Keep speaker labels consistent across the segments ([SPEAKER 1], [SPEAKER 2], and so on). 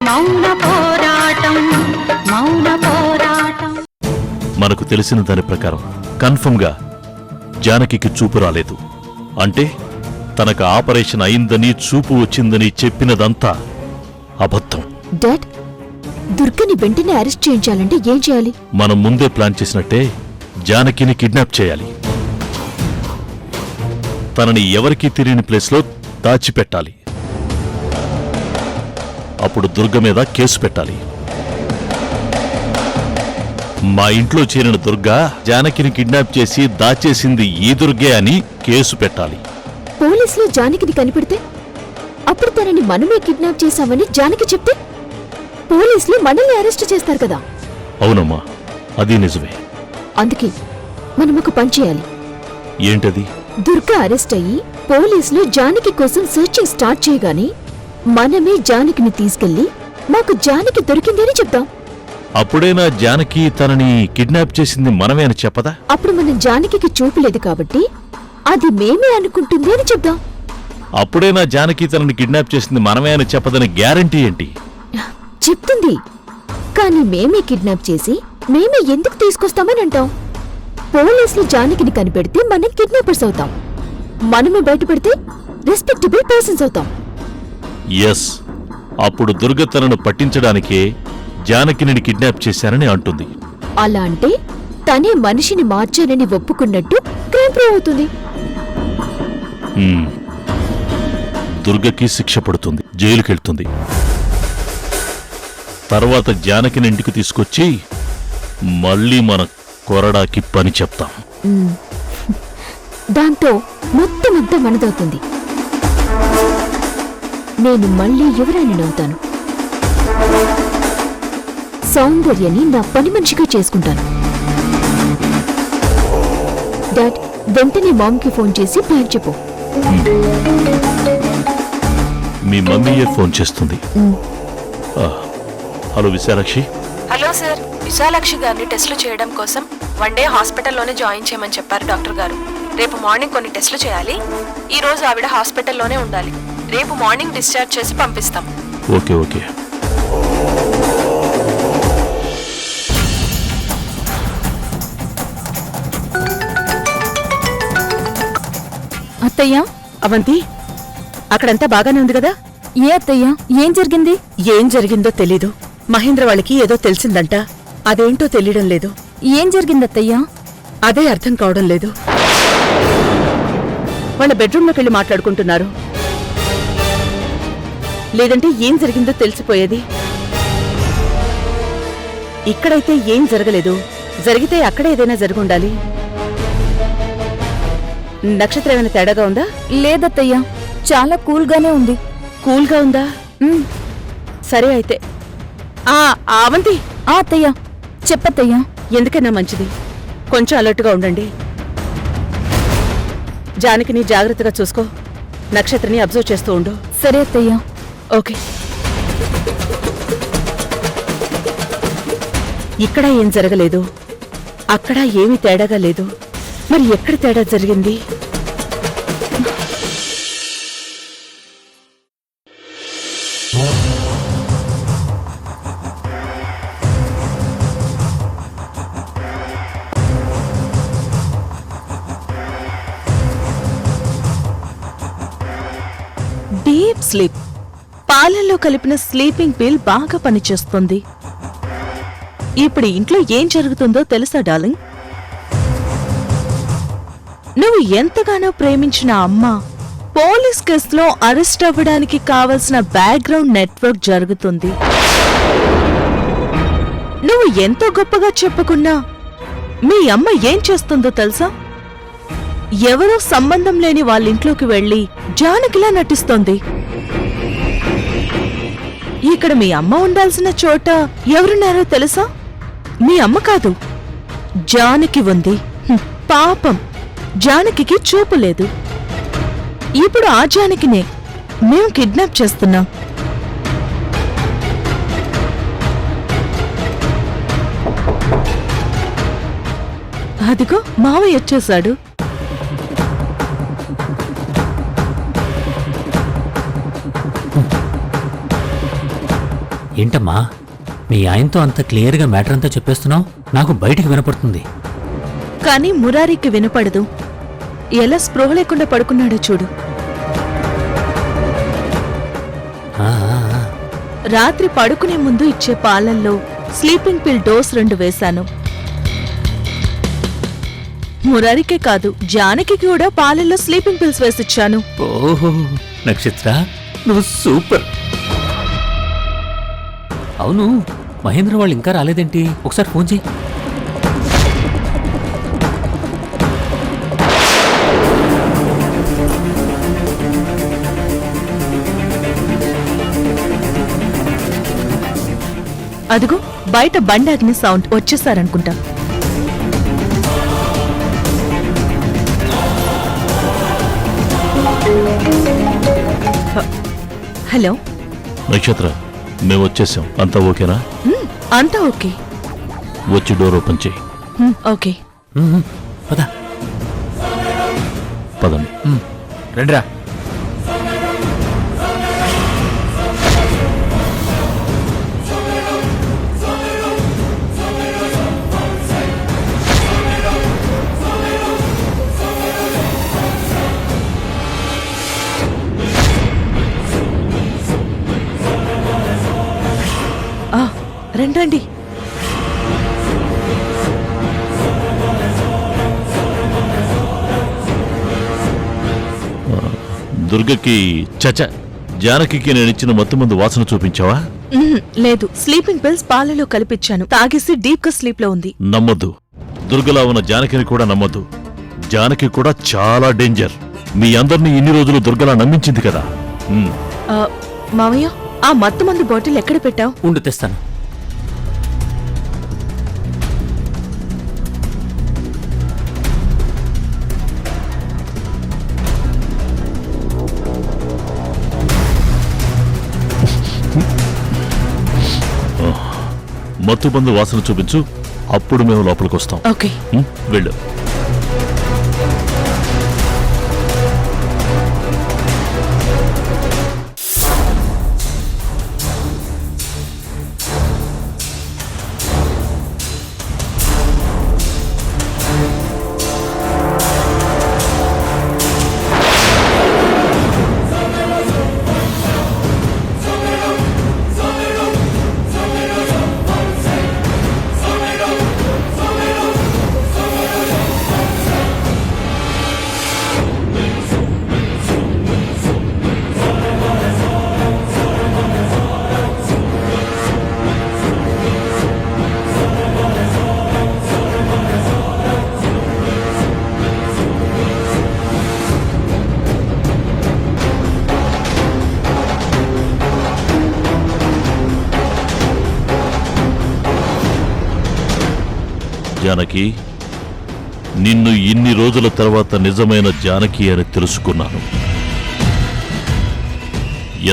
[SPEAKER 1] మౌన పోరాటం మౌన పోరాటం.
[SPEAKER 2] మనకు తెలిసిన దాని ప్రకారం కన్ఫర్మ్ గా జానకికి చూపు రాలేదు. అంటే తనకు ఆపరేషన్ అయిందని చూపు వచ్చిందని చెప్పినదంతా అబద్ధం.
[SPEAKER 3] డాడ్, దుర్గని వెంటనే అరెస్ట్ చేయించాలంటే ఏం చేయాలి?
[SPEAKER 2] మనం ముందే ప్లాన్ చేసినట్టే జానకిని కిడ్నాప్ చేయాలి. తనని ఎవరికీ తెలియని ప్లేస్లో దాచిపెట్టాలి. అప్పుడు దుర్గ మీద కేసు పెట్టాలి. మా ఇంట్లో చేరిన దుర్గ జానకిని కిడ్నాప్ చేసి దాచేసింది ఈ దుర్గే అని కేసు పెట్టాలి.
[SPEAKER 3] పోలీసులు జానకిని కనిపెడితే అప్పుడు తనని మనమే కిడ్నాప్ చేశామని జానకి చెప్తే పోలీసులు మనల్ని అరెస్ట్ చేస్తారు కదా.
[SPEAKER 2] అవునమ్మా, అది నిజమే.
[SPEAKER 3] అందుకే మనం ఒక పని చేయాలి.
[SPEAKER 2] ఏంటది?
[SPEAKER 3] దుర్గ అరెస్ట్ అయ్యి పోలీసులు జానకి కోసం సెర్చింగ్ స్టార్ట్ చేయగానే మనమే జానకిని తీసుకెళ్లి మాకు జానకి దొరికింది అని చెప్తాం.
[SPEAKER 2] అప్పుడైనా జానకి తనని కిడ్నాప్ చేసింది మనమే అని చెప్పదా?
[SPEAKER 3] అప్పుడు మనం జానకి చూపలేదు కాబట్టి అది మేమే అనుకుంటుంది అని చెప్దాం.
[SPEAKER 2] అప్పుడైనా జానకి తనని కిడ్నాప్ చేసింది మనమే అని చెప్పదని గ్యారంటీ ఏంటి?
[SPEAKER 3] చెప్తుంది, కానీ మేమే కిడ్నాప్ చేసి మేమే ఎందుకు తీసుకొస్తామని అంటాం. పోలీసులు జానకిని కనిపెడితే మనం కిడ్నాపర్స్ అవుతాం. మనమే బయటపడితే రెస్పెక్టబుల్ పర్సన్స్ అవుతాం.
[SPEAKER 2] ఎస్, అప్పుడు దుర్గ తనను పట్టించడానికే జానకిని కిడ్నాప్ చేశానని అంటుంది.
[SPEAKER 3] అలా అంటే తనే మనిషిని మార్చానని ఒప్పుకున్నట్టు క్రైమ్ ప్రూవ్ అవుతుంది.
[SPEAKER 2] దుర్గకి శిక్ష పడుతుంది, జైలుకెళ్తుంది. తర్వాత జానకిని ఇంటికి తీసుకొచ్చి మళ్ళీ మన కొరడాకి పని చెప్తాం.
[SPEAKER 3] దాంతో మొత్తమంతా మనదవుతుంది. నేను మళ్ళీ యువరాణిని అవుతాను. సౌందర్యని నా పని మనిషిగా చేసుకుంటాను. డాడ్, వెంటనే మామ్కి ఫోన్ చేసి ప్లాన్ చెప్పు.
[SPEAKER 2] మీ మమ్మీయే ఫోన్ చేస్తుంది. Hello Vishalakshi.
[SPEAKER 4] Hello sir, Vishalakshi గారిని టెస్టులు చేయడం కోసం 1 డే హాస్పిటల్లోనే జాయిన్ చేయమని చెప్పారు డాక్టర్ గారు. రేపు మార్నింగ్ కొన్ని టెస్టులు చేయాలి. ఈ రోజు ఆవిడ హాస్పిటల్లోనే ఉండాలి. రేపు మార్నింగ్ డిశ్చార్జ్ చేసి పంపిస్తాం.
[SPEAKER 2] Okay okay.
[SPEAKER 5] అత్తయ్యా.
[SPEAKER 6] అవంతి, అక్కడంతా బాగానే ఉంది కదా?
[SPEAKER 5] ఏ అత్తయ్యా, ఏం జరిగింది?
[SPEAKER 6] ఏం జరిగిందో తెలీదు. మహేంద్ర వాళ్ళకి ఏదో తెలిసిందంట. అదేంటో తెలియడం లేదు.
[SPEAKER 5] ఏం జరిగిందత్తయ్యా?
[SPEAKER 6] అదే అర్థం కావడం లేదు. వాళ్ళ బెడ్రూమ్లోకి వెళ్ళి మాట్లాడుకుంటున్నారు. లేదంటే ఏం జరిగిందో తెలిసిపోయేది. ఇక్కడైతే ఏం జరగలేదు. జరిగితే అక్కడ ఏదైనా జరుగుండాలి. నక్షత్రం ఏమైనా తేడాగా ఉందా?
[SPEAKER 5] లేదత్తయ్యా, చాలా కూల్గానే ఉంది.
[SPEAKER 6] కూల్గా ఉందా? సరే అయితే. అవంతి.
[SPEAKER 5] అత్తయ్యా, చెప్పత్తయ్యా.
[SPEAKER 6] ఎందుకన్నా మంచిది, కొంచెం అలర్ట్గా ఉండండి. జానకిని జాగ్రత్తగా చూసుకో. నక్షత్రని అబ్జర్వ్ చేస్తూ ఉండు.
[SPEAKER 5] సరే అత్తయ్యా.
[SPEAKER 6] ఓకే. ఇక్కడ ఏం జరగలేదు, అక్కడ ఏమీ తేడాగా లేదు. మరి ఎక్కడ తేడా జరిగింది?
[SPEAKER 7] Deep sleep. పాలల్లో కలిపిన స్లీపింగ్ పిల్ బాగా పనిచేస్తుంది. ఇప్పుడు ఇంట్లో ఏం జరుగుతుందో తెలుసా డార్లింగ్? నువ్వు ఎంతగానో ప్రేమించిన అమ్మ పోలీస్ కేసులో అరెస్ట్ అవ్వడానికి కావలసిన బ్యాక్గ్రౌండ్ నెట్వర్క్ జరుగుతుంది. నువ్వు ఎంతో గొప్పగా చెప్పుకున్నా మీ అమ్మ ఏం చేస్తుందో తెలుసా? ఎవరో సంబంధం లేని వాళ్ళింట్లోకి వెళ్లి జానకిలా నటిస్తోంది. ఇక్కడ మీ అమ్మ ఉండాల్సిన చోట ఎవరున్నారో తెలుసా? మీ అమ్మ కాదు, జానకి ఉంది. పాపం, జానకికి చూపు లేదు. ఇప్పుడు ఆ జానకినే మేము కిడ్నాప్ చేస్తున్నాం. అదిగో మావయ్య వచ్చేశాడు.
[SPEAKER 8] ఏంటమ్మా మీ ఆయనతో అంత క్లియర్గా మ్యాటర్ అంతా చెప్పేస్తున్నావు? నాకు బయటికి వినపడుతుంది.
[SPEAKER 7] కానీ మురారికి వినపడదు. ఎలా స్పృహ లేకుండా పడుకున్నాడో చూడు.
[SPEAKER 8] ఆ, ఆ, ఆ.
[SPEAKER 7] రాత్రి పడుకునే ముందు ఇచ్చే పాలల్లో స్లీపింగ్ పిల్ డోస్ 2 వేశాను. మురారికే కాదు, జానకి కూడా పాలల్లో స్లీపింగ్ పిల్స్ వేసిచ్చాను.
[SPEAKER 8] ఓహో నక్షత్ర, నువ్వు సూపర్. అవును, మహేంద్ర వాళ్ళు ఇంకా రాలేదేంటి? ఒకసారి ఫోన్ చేయి.
[SPEAKER 7] అదిగో బయట బండి అగ్ని సౌండ్, వచ్చేసారనుకుంటా. హలో
[SPEAKER 2] నక్షత్ర, మేము వచ్చేసాం. అంతా ఓకేనా?
[SPEAKER 7] అంతా ఓకే.
[SPEAKER 2] వచ్చి డోర్ ఓపెన్ చేయి.
[SPEAKER 7] ఓకే.
[SPEAKER 8] పద.
[SPEAKER 2] పదండి.
[SPEAKER 8] రండిరా.
[SPEAKER 7] రండి.
[SPEAKER 2] దుర్గకి చచ జానకి నేను ఇచ్చిన మత్తుమందు వాసన చూపించావా?
[SPEAKER 7] లేదు, స్లీపింగ్ పిల్స్ పాలలో కలిపిచ్చాను. తాగేసి డీప్ గా స్లీప్ లో ఉంది.
[SPEAKER 2] నమ్మొద్దు. దుర్గలా ఉన్న జానకిని కూడా నమ్మొద్దు. జానకి కూడా చాలా డేంజర్. మీ అందరినీ ఇన్ని రోజులు దుర్గలా నమ్మించింది కదా.
[SPEAKER 7] మామయ్య, ఆ మత్తు మందు బాటిల్ ఎక్కడ పెట్టావు?
[SPEAKER 8] ఉండు, తెస్తాను.
[SPEAKER 2] మత్తుమందు వాసన చూపించు, అప్పుడు మేము లోపలికి వస్తాం.
[SPEAKER 7] ఓకే.
[SPEAKER 2] వెళ్ళు. జానకి, నిన్ను ఇన్ని రోజుల తర్వాత నిజమైన జానకి అని తెలుసుకున్నాను.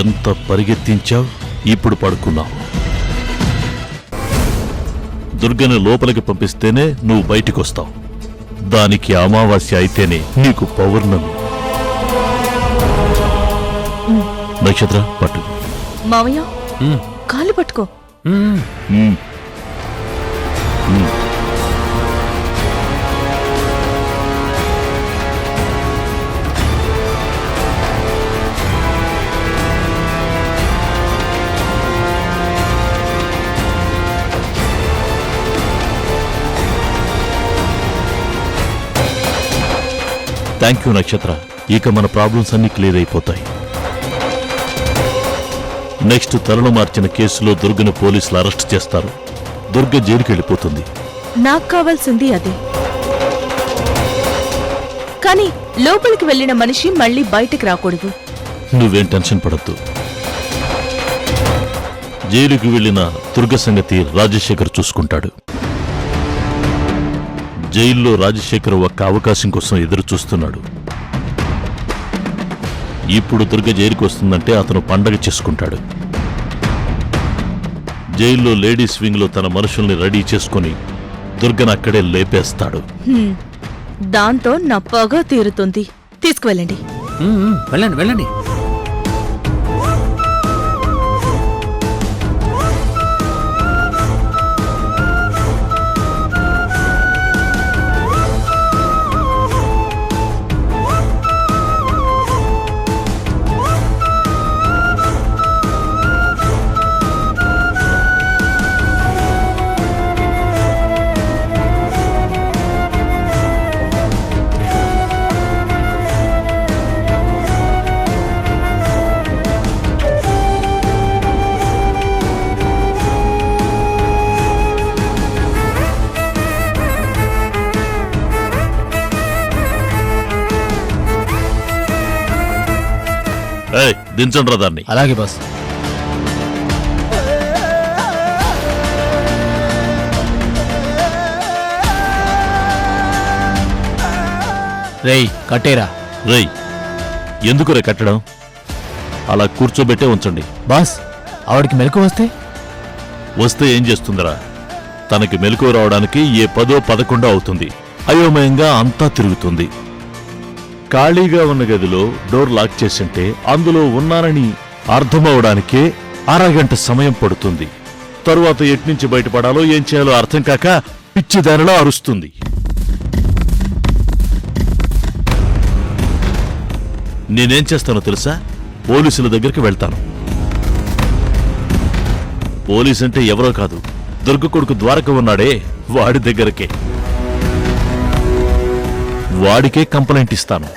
[SPEAKER 2] ఎంత పరిగెత్తించావు, ఇప్పుడు పడుకున్నావు. దుర్గని లోపలికి పంపిస్తేనే నువ్వు బయటికొస్తావు. దానికి అమావాస్య అయితేనే నీకు పౌర్ణమి. నక్షత్ర, పట్టు.
[SPEAKER 7] మామయ్య, కాళ్ళు పట్టుకో.
[SPEAKER 2] థ్యాంక్ యూ నక్షత్ర. ఇక మన ప్రాబ్లమ్స్ అన్నీ క్లియర్ అయిపోతాయి. నెక్స్ట్ తరుణ మార్చిన కేసులో దుర్గను పోలీసులు అరెస్ట్ చేస్తారు. దుర్గ జైలుకి వెళ్ళిపోతుంది.
[SPEAKER 7] నాకు కావాల్సింది అదే. కానీ లోపలికి వెళ్ళిన మనిషి మళ్ళీ బయటికి రాకూడదు.
[SPEAKER 2] నువ్వేం టెన్షన్ పడద్దు. జైలుకి వెళ్ళిన దుర్గ సంగతి రాజశేఖర్ చూసుకుంటాడు. జైల్లో రాజశేఖర్ ఒక్క అవకాశం కోసం ఎదురు చూస్తున్నాడు. ఇప్పుడు దుర్గ జైలుకి వస్తుందంటే అతను పండగ చేసుకుంటాడు. జైల్లో లేడీస్ వింగ్ లో తన మనుషుల్ని రెడీ చేసుకుని దుర్గను అక్కడే లేపేస్తాడు.
[SPEAKER 7] దాంతో నా పగ తీరుతుంది. తీసుకువెళ్ళండి.
[SPEAKER 8] వెళ్ళండి వెళ్ళండి.
[SPEAKER 2] దించండ్రా దాన్ని.
[SPEAKER 9] అలాగే బాస్. రేయ్ కట్టేరా.
[SPEAKER 2] రేయ్, ఎందుకురా కట్టడం? అలా కూర్చోబెట్టే ఉంచండి.
[SPEAKER 9] బాస్ ఆవిడికి మెలకు వస్తే?
[SPEAKER 2] వస్తే ఏం చేస్తుందిరా? తనకి మెలకువ రావడానికి ఏ 10 11 అవుతుంది. అయోమయంగా అంతా తిరుగుతుంది. ఖాళీగా ఉన్న గదిలో డోర్ లాక్ చేసింటే అందులో ఉన్నానని అర్థమవడానికే అరగంట సమయం పడుతుంది. తరువాత ఎట్నుంచి బయటపడాలో ఏం చేయాలో అర్థం కాక పిచ్చిదానిలో అరుస్తుంది. నేనేం చేస్తానో తెలుసా? పోలీసుల దగ్గరికి వెళ్తాను. పోలీస్ అంటే ఎవరో కాదు, దుర్గ కొడుకు ద్వారక ఉన్నాడే వాడి దగ్గరకే. వాడికే కంప్లైంట్ ఇస్తాను.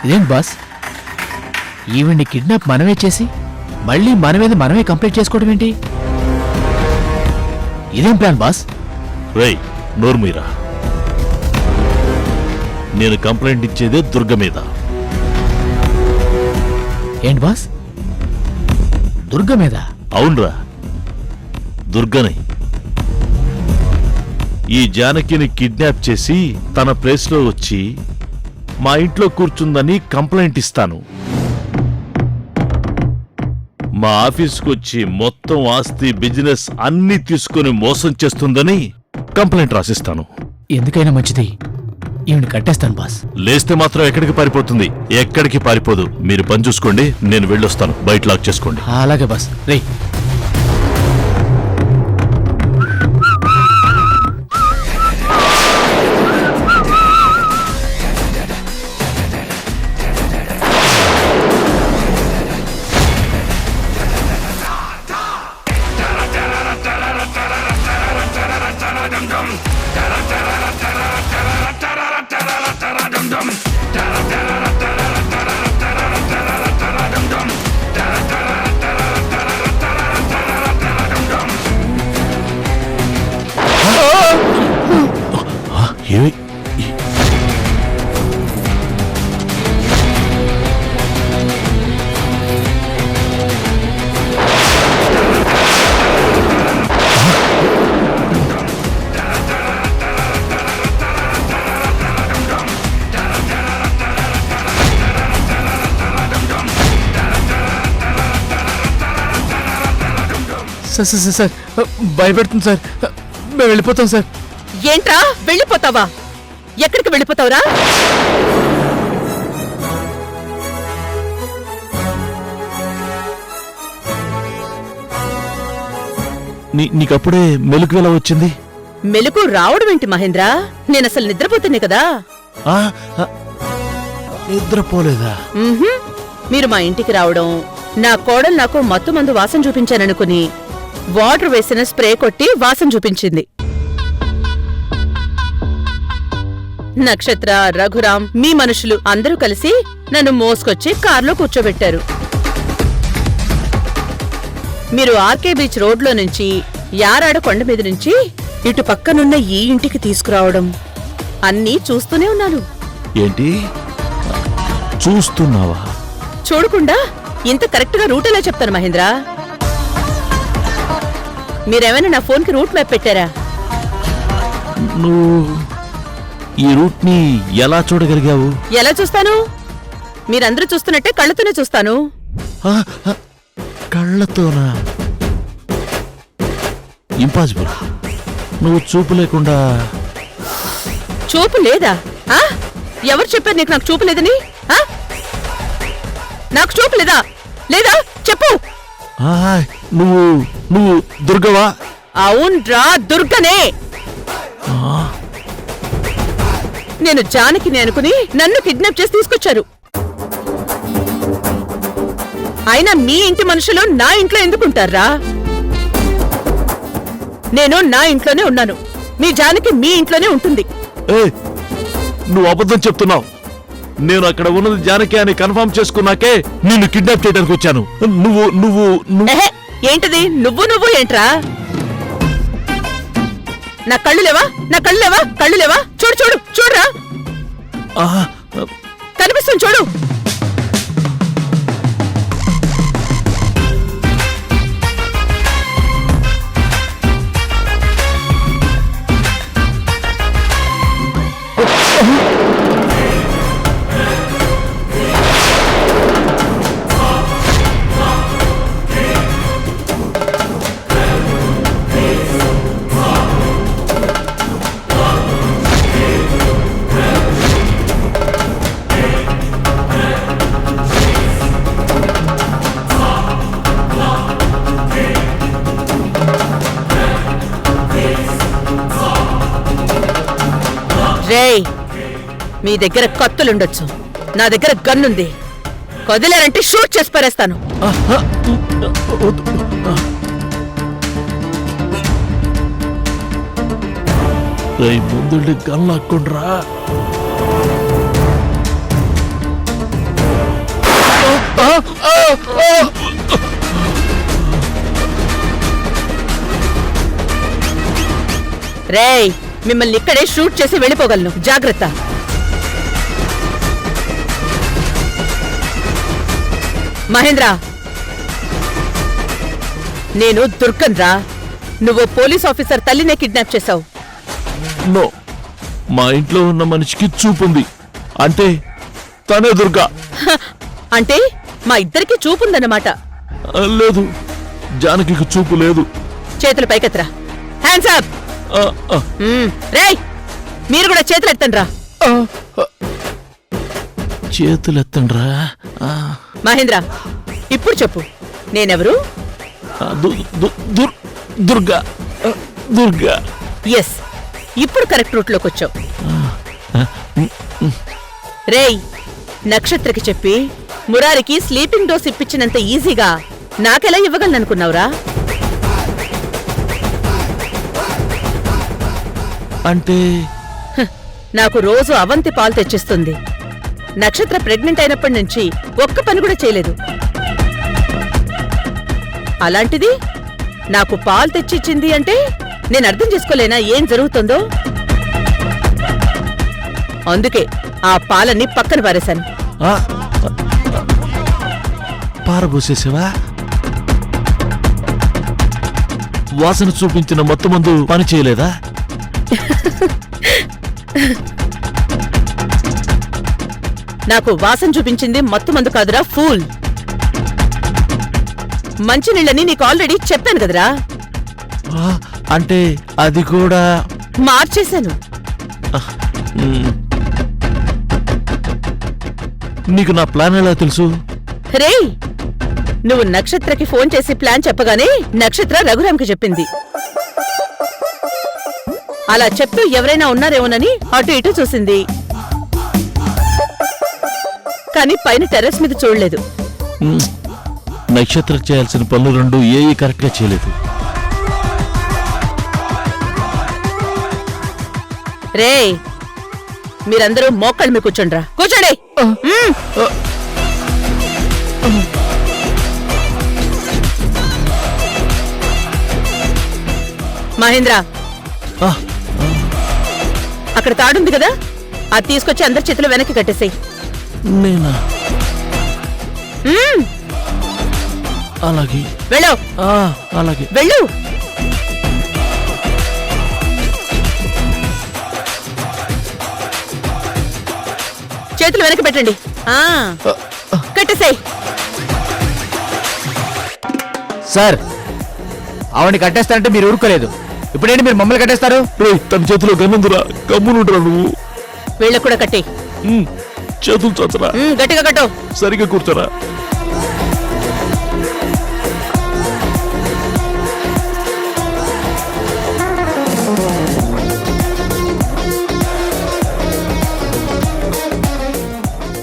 [SPEAKER 9] ఇదేం బాస్, ఈవిడ్ని కిడ్నాప్ మనమే చేసి మళ్ళీ మన మీద మనమే కంప్లైంట్ చేసుకోవడం ఏంటి? ఇదేం ప్లాన్ బాస్?
[SPEAKER 2] రేయ్ నోర్మీరా, నేను కంప్లైంట్ ఇచ్చేదే దుర్గ మీద.
[SPEAKER 9] ఏంటి బాస్, దుర్గ మీద?
[SPEAKER 2] అవునరా, దుర్గని. ఈ జానకిని కిడ్నాప్ చేసి తన ప్లేస్లో వచ్చి మా ఇంట్లో కూర్చుందని కంప్లైంట్ ఇస్తాను. మా ఆఫీస్కి వచ్చి మొత్తం ఆస్తి బిజినెస్ అన్నీ తీసుకుని మోసం చేస్తుందని కంప్లైంట్ రాసిస్తాను.
[SPEAKER 9] ఎందుకైనా మంచిది ఈవిని కట్టేస్తాను బాస్.
[SPEAKER 2] లేస్తే మాత్రం ఎక్కడికి పారిపోతుంది? ఎక్కడికి పారిపోదు. మీరు పని చూసుకోండి, నేను వెళ్ళొస్తాను. బయట లాక్ చేసుకోండి.
[SPEAKER 9] అలాగే బాస్. రేయ్
[SPEAKER 2] ఏమి?
[SPEAKER 9] సార్ సార్ సార్ సార్ భయపెడుతుంది సార్. మేము వెళ్ళిపోతాం సార్.
[SPEAKER 6] ఏంట్రా వెళ్ళిపోతావా? ఎక్కడికి వెళ్ళిపోతావురా?
[SPEAKER 2] నీకప్పుడే మెలకు ఎలా వచ్చింది?
[SPEAKER 6] మెలకు రావడం ఏంటి మహేంద్ర? నేనసలు నిద్రపోతున్నే కదా.
[SPEAKER 2] ఆ, ఆ, నిద్రపోలేదా?
[SPEAKER 6] మ్హూ. మీరు మా ఇంటికి రావడం, నా కోడలు నాకు మత్తు మందు వాసన చూపించాననుకుని వాటర్ వేసిన స్ప్రే కొట్టి వాసన చూపించింది. నక్షత్ర, రఘురాం, మీ మనుషులు అందరూ కలిసి నన్ను మోసుకొచ్చి కార్లో కూర్చోబెట్టారు. మీరు ఆర్కే బీచ్ రోడ్లో నుంచి యారాడ కొండ మీద నుంచి ఇటు పక్కనున్న ఈ ఇంటికి తీసుకురావడం అన్నీ చూస్తూనే ఉన్నాను.
[SPEAKER 2] ఏంటి చూస్తున్నావా?
[SPEAKER 6] చూడకుండా ఇంత కరెక్ట్ గా రూట్ ఎలా చెప్తాను మహేంద్ర? మీరేమైనా నా ఫోన్ కి రూట్ మ్యాప్ పెట్టారా?
[SPEAKER 2] నువ్వు ఈ రూట్ ని ఎలా చూడగలిగావు?
[SPEAKER 6] ఎలా చూస్తాను? మీరందరూ చూస్తున్నట్టే కళ్ళతోనే చూస్తాను.
[SPEAKER 2] ఆ, ఆ, కళ్ళతోనా? ఇంపాసిబుల్. నువ్వు చూపు లేకుండా.
[SPEAKER 6] చూపు లేదా? ఆ? ఎవరు చెప్పారు నీకు నాకు చూపు లేదని? ఆ? నాకు చూపు లేదా? లేదా చెప్పు.
[SPEAKER 2] ఆ, నువ్వు నువ్వు దుర్గవా?
[SPEAKER 6] అవున్రా, దుర్గనే. నేను జానకిని అనుకుని నన్ను కిడ్నాప్ చేసి తీసుకొచ్చారు. అయినా మీ ఇంటి మనుషులు నా ఇంట్లో ఎందుకుంటారా? నేను నా ఇంట్లోనే ఉన్నాను. మీ జానకి మీ ఇంట్లోనే ఉంటుంది.
[SPEAKER 2] నువ్వు అబద్ధం చెప్తున్నావు. నేను అక్కడ ఉన్నది జానకి అని కన్ఫర్మ్ చేసుకున్నాకే నిన్ను కిడ్నాప్ చేయడానికి వచ్చాను. నువ్వు నువ్వు
[SPEAKER 6] ఎహె, ఏంటిది నువ్వు నువ్వు ఏంట్రా? నా కళ్ళు లేవా? నా కళ్ళు లేవా? కళ్ళు లేవా? చూడు చూడు చూడరా. కనిపిస్తుంది చూడు. రేయ్, మీ దగ్గర కత్తులుండొచ్చు, నా దగ్గర గన్నుంది. కదిలేరంటే షూట్ చేసి పారేస్తాను.
[SPEAKER 2] ముందుండి గల్లాక్కుండ్రా.
[SPEAKER 6] రేయ్, మిమ్మల్ని ఇక్కడే షూట్ చేసి వెళ్ళిపోగలను, జాగ్రత్త. మహేంద్ర, నేను దుర్గన్ రా. నువ్వు పోలీస్ ఆఫీసర్ తల్లినే కిడ్నాప్ చేశావు.
[SPEAKER 2] నో, మా ఇంట్లో ఉన్న మనిషికి చూపుంది అంటే తనే దుర్గా.
[SPEAKER 6] అంటే మా ఇద్దరికి చూపుందన్నమాట.
[SPEAKER 2] లేదు, జానకి చూపు లేదు.
[SPEAKER 6] చేతులు పైకెత్తరా. Hands up. రేయ్, మీరు కూడా చేతులు ఎత్తండి రా.
[SPEAKER 2] చేతులెత్తండ్రా.
[SPEAKER 6] మహేంద్ర, ఇప్పుడు చెప్పు, నేనెవరు?
[SPEAKER 2] దుర్గా. దుర్గా.
[SPEAKER 6] ఎస్, ఇప్పుడు కరెక్ట్ రూట్ లోకి వచ్చావు. రేయ్, నక్షత్రకి చెప్పి మురారికి స్లీపింగ్ డోస్ ఇప్పించినంత ఈజీగా నాకెలా ఇవ్వగలననుకున్నావురా?
[SPEAKER 2] అంటే
[SPEAKER 6] నాకు రోజు అవంతి పాలు తెచ్చిస్తుంది. నక్షత్ర ప్రెగ్నెంట్ అయినప్పటి నుంచి ఒక్క పని కూడా చేయలేదు. అలాంటిది నాకు పాలు తెచ్చిచ్చింది అంటే నేను అర్థం చేసుకోలేనా ఏం జరుగుతుందో? అందుకే ఆ పాలన్నీ పక్కన పారేశాను.
[SPEAKER 2] పారబోసేసావా? వాసన చూపించిన మొత్తం మందు పని చేయలేదా?
[SPEAKER 6] నాకు వాసన చూపించింది మత్తు మందు కాదురా, ఫూల్. మంచినీళ్ళని నీకు ఆల్రెడీ చెప్పాను కదరా.
[SPEAKER 2] అంటే అది కూడా
[SPEAKER 6] మార్చేశాను.
[SPEAKER 2] నీకు నా ప్లాన్ ఎలా తెలుసు?
[SPEAKER 6] రేయ్, నువ్వు నక్షత్రకి ఫోన్ చేసి ప్లాన్ చెప్పగానే నక్షత్ర రఘురాంకి చెప్పింది. అలా చెప్తూ ఎవరైనా ఉన్నారేమోనని అటు ఇటు చూసింది, కానీ పైన టెర్రస్ మీద చూడలేదు.
[SPEAKER 2] నక్షత్రం చేయాల్సిన పనులు రెండు ఏవి కరెక్ట్ గా చేయలేదు.
[SPEAKER 6] రేయ్, మీరందరూ మోకాళ్ళ మీద కూర్చోండ్రా. కూర్చోండి. మహేంద్ర, అక్కడ తాడుంది కదా, అది తీసుకొచ్చి అందరి చేతులు వెనక్కి కట్టేసేయ్.
[SPEAKER 2] నేనా? అలాగే.
[SPEAKER 6] వెళ్ళు.
[SPEAKER 2] అలాగే.
[SPEAKER 6] వెళ్ళు. చేతులు వెనక్కి పెట్టండి. కట్టేసేయ్.
[SPEAKER 9] సార్, ఆవిడ కట్టేస్తారంటే మీరు ఊరుకోలేదు, ఇప్పుడేంటి మీరు మమ్మల్ని కట్టేస్తారు?
[SPEAKER 2] తన చేతిలో గన్నుందిరా, కమ్మునుంటరా నువ్వు.
[SPEAKER 6] వీళ్ళకు కూడా కట్టే.
[SPEAKER 2] చేతులు చచ్చరా.
[SPEAKER 6] గట్టిగా కట్టు.
[SPEAKER 2] సరిగ్గా కూర్చోరా.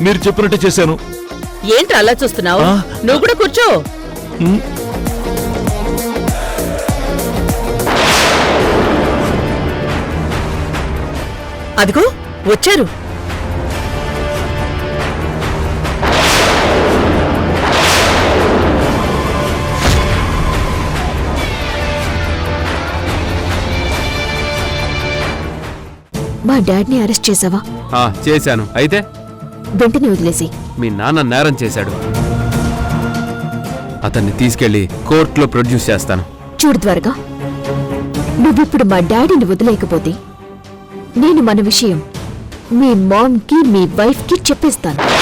[SPEAKER 2] మీరు చెప్పినట్టే చేశాను.
[SPEAKER 6] ఏంట్రా అలా చూస్తున్నావు? నువ్వు కూడా కూర్చో. అదిగో వచ్చారు.
[SPEAKER 3] మా డాడ్ని అరెస్ట్ చేసావా?
[SPEAKER 10] చేశాను. అయితే
[SPEAKER 3] వెంటనే వదిలేసి.
[SPEAKER 10] మీ నాన్న నేరం చేశాడు. అతన్ని తీసుకెళ్లి కోర్టులో ప్రొడ్యూస్ చేస్తాను.
[SPEAKER 3] చూడు త్వరగా, నువ్విప్పుడు మా డాడీని వదిలేకపోతే నేను మన విషయం మీ మామ్కి మీ వైఫ్కి చెప్పేస్తాను.